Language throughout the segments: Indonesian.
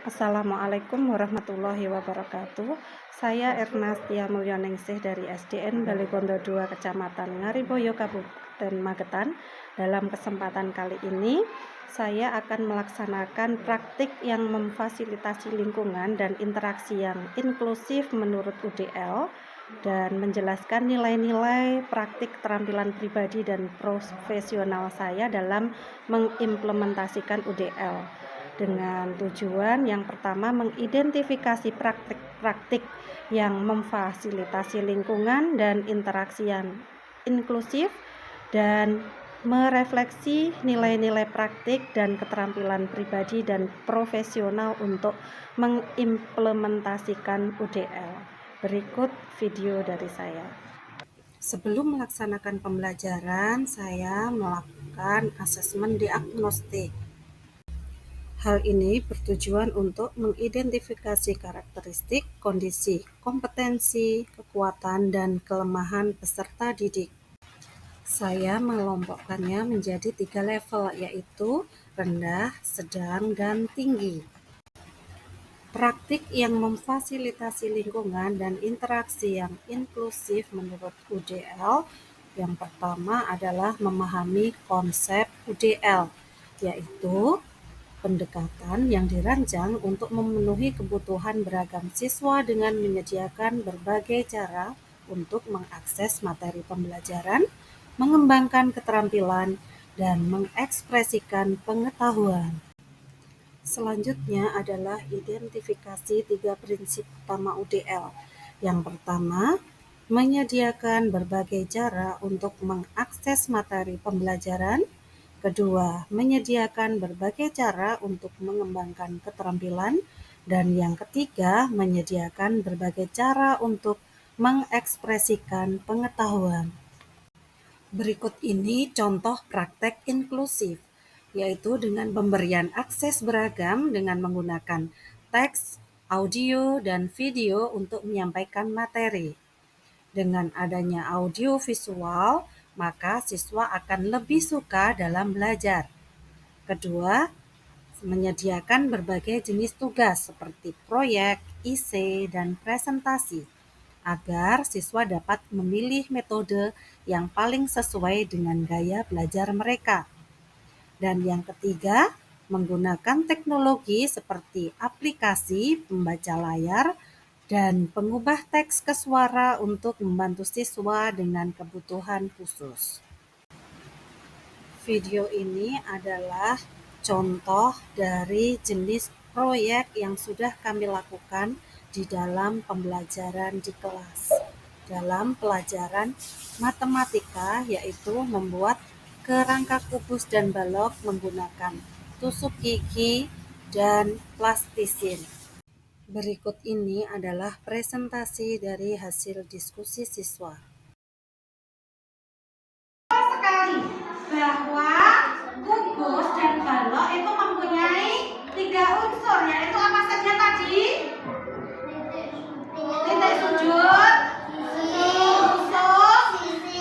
Assalamualaikum warahmatullahi wabarakatuh. Saya Ernastia Mulyoningsih dari SDN Balikondo 2 Kecamatan Ngariboyo Kabupaten Magetan. Dalam kesempatan kali ini saya akan melaksanakan praktik yang memfasilitasi lingkungan dan interaksi yang inklusif menurut UDL dan menjelaskan nilai-nilai praktik keterampilan pribadi dan profesional saya dalam mengimplementasikan UDL dengan tujuan yang pertama mengidentifikasi praktik-praktik yang memfasilitasi lingkungan dan interaksi yang inklusif dan merefleksi nilai-nilai praktik dan keterampilan pribadi dan profesional untuk mengimplementasikan UDL. Berikut video dari saya. Sebelum melaksanakan pembelajaran, saya melakukan asesmen diagnostik. Hal ini bertujuan untuk mengidentifikasi karakteristik, kondisi, kompetensi, kekuatan, dan kelemahan peserta didik. Saya mengelompokkannya menjadi 3 level, yaitu rendah, sedang, dan tinggi. Praktik yang memfasilitasi lingkungan dan interaksi yang inklusif menurut UDL yang pertama adalah memahami konsep UDL, yaitu pendekatan yang dirancang untuk memenuhi kebutuhan beragam siswa dengan menyediakan berbagai cara untuk mengakses materi pembelajaran, mengembangkan keterampilan, dan mengekspresikan pengetahuan. Selanjutnya adalah identifikasi 3 prinsip utama UDL. Yang pertama, menyediakan berbagai cara untuk mengakses materi pembelajaran. Kedua, menyediakan berbagai cara untuk mengembangkan keterampilan. Dan yang ketiga, menyediakan berbagai cara untuk mengekspresikan pengetahuan. Berikut ini contoh praktek inklusif, yaitu dengan pemberian akses beragam dengan menggunakan teks, audio, dan video untuk menyampaikan materi. Dengan adanya audio visual, maka siswa akan lebih suka dalam belajar. Kedua, menyediakan berbagai jenis tugas seperti proyek, IC, dan presentasi, agar siswa dapat memilih metode yang paling sesuai dengan gaya belajar mereka. Dan yang ketiga, menggunakan teknologi seperti aplikasi pembaca layar dan pengubah teks ke suara untuk membantu siswa dengan kebutuhan khusus. Video ini adalah contoh dari jenis proyek yang sudah kami lakukan di dalam pembelajaran di kelas. Dalam pelajaran matematika, yaitu membuat kerangka kubus dan balok menggunakan tusuk gigi dan plastisin. Berikut ini adalah presentasi dari hasil diskusi siswa. Sekali bahwa kubus dan balok itu mempunyai 3 unsur, yaitu apa saja tadi? Titik sudut, tusuk,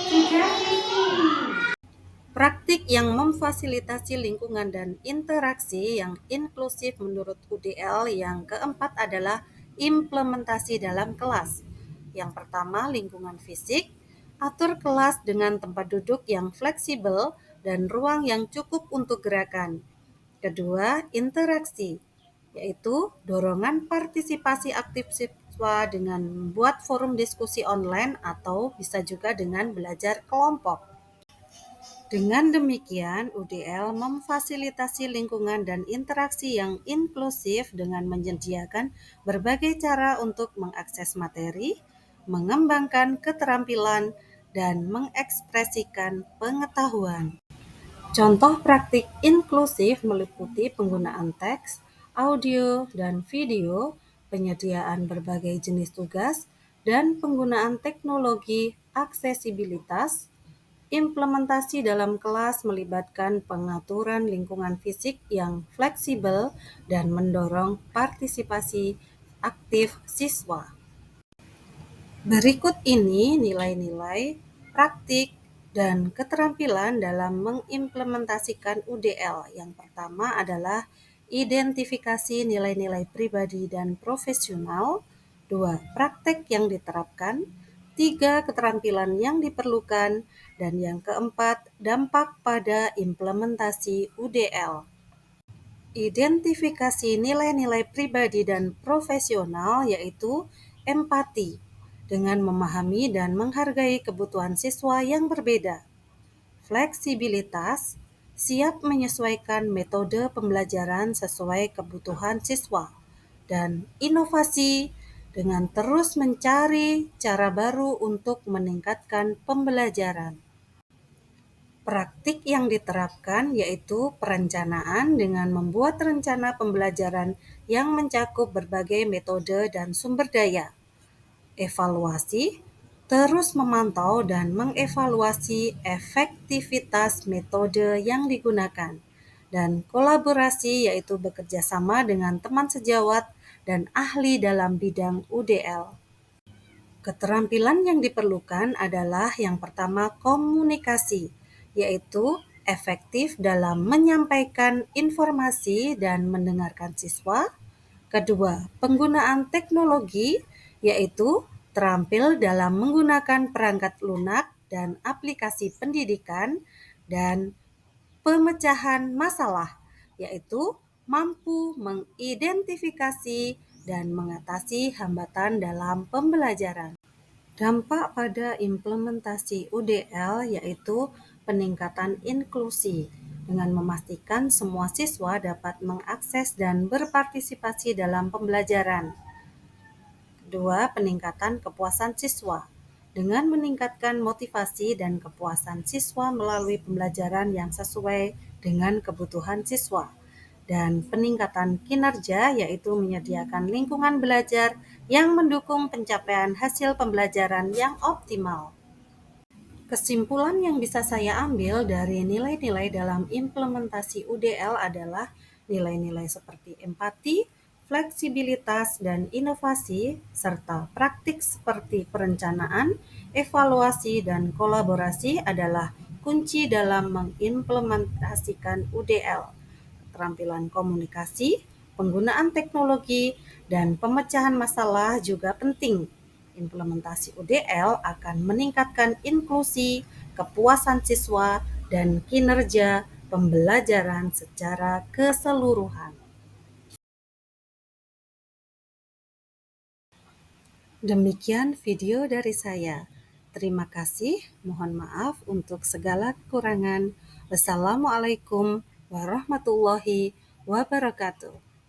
juga sisi. Praktik yang memfasilitasi lingkungan dan interaksi yang inklusif menurut UDL yang keempat adalah implementasi dalam kelas. Yang pertama, lingkungan fisik. Atur kelas dengan tempat duduk yang fleksibel dan ruang yang cukup untuk gerakan. Kedua, interaksi, yaitu dorongan partisipasi aktif siswa dengan membuat forum diskusi online atau bisa juga dengan belajar kelompok. Dengan demikian, UDL memfasilitasi lingkungan dan interaksi yang inklusif dengan menyediakan berbagai cara untuk mengakses materi, mengembangkan keterampilan, dan mengekspresikan pengetahuan. Contoh praktik inklusif meliputi penggunaan teks, audio, dan video, penyediaan berbagai jenis tugas, dan penggunaan teknologi aksesibilitas. Implementasi dalam kelas melibatkan pengaturan lingkungan fisik yang fleksibel dan mendorong partisipasi aktif siswa. Berikut ini nilai-nilai, praktik, dan keterampilan dalam mengimplementasikan UDL. Yang pertama adalah identifikasi nilai-nilai pribadi dan profesional, 2. Praktek yang diterapkan, 3. Keterampilan yang diperlukan, dan yang keempat, dampak pada implementasi UDL. Identifikasi nilai-nilai pribadi dan profesional yaitu empati, dengan memahami dan menghargai kebutuhan siswa yang berbeda. Fleksibilitas, siap menyesuaikan metode pembelajaran sesuai kebutuhan siswa. Dan inovasi, dengan terus mencari cara baru untuk meningkatkan pembelajaran. Praktik yang diterapkan yaitu perencanaan dengan membuat rencana pembelajaran yang mencakup berbagai metode dan sumber daya. Evaluasi, terus memantau dan mengevaluasi efektivitas metode yang digunakan. Dan kolaborasi yaitu bekerja sama dengan teman sejawat dan ahli dalam bidang UDL. Keterampilan yang diperlukan adalah yang pertama komunikasi, yaitu efektif dalam menyampaikan informasi dan mendengarkan siswa. Kedua, penggunaan teknologi, yaitu terampil dalam menggunakan perangkat lunak dan aplikasi pendidikan. Dan pemecahan masalah, yaitu mampu mengidentifikasi dan mengatasi hambatan dalam pembelajaran. Dampak pada implementasi UDL yaitu peningkatan inklusi dengan memastikan semua siswa dapat mengakses dan berpartisipasi dalam pembelajaran. Kedua, peningkatan kepuasan siswa dengan meningkatkan motivasi dan kepuasan siswa melalui pembelajaran yang sesuai dengan kebutuhan siswa. Dan peningkatan kinerja yaitu menyediakan lingkungan belajar yang mendukung pencapaian hasil pembelajaran yang optimal. Kesimpulan yang bisa saya ambil dari nilai-nilai dalam implementasi UDL adalah nilai-nilai seperti empati, fleksibilitas, dan inovasi, serta praktik seperti perencanaan, evaluasi, dan kolaborasi adalah kunci dalam mengimplementasikan UDL. Keterampilan komunikasi, penggunaan teknologi, dan pemecahan masalah juga penting. Implementasi UDL akan meningkatkan inklusi, kepuasan siswa, dan kinerja pembelajaran secara keseluruhan. Demikian video dari saya. Terima kasih, mohon maaf untuk segala kekurangan. Wassalamualaikum warahmatullahi wabarakatuh.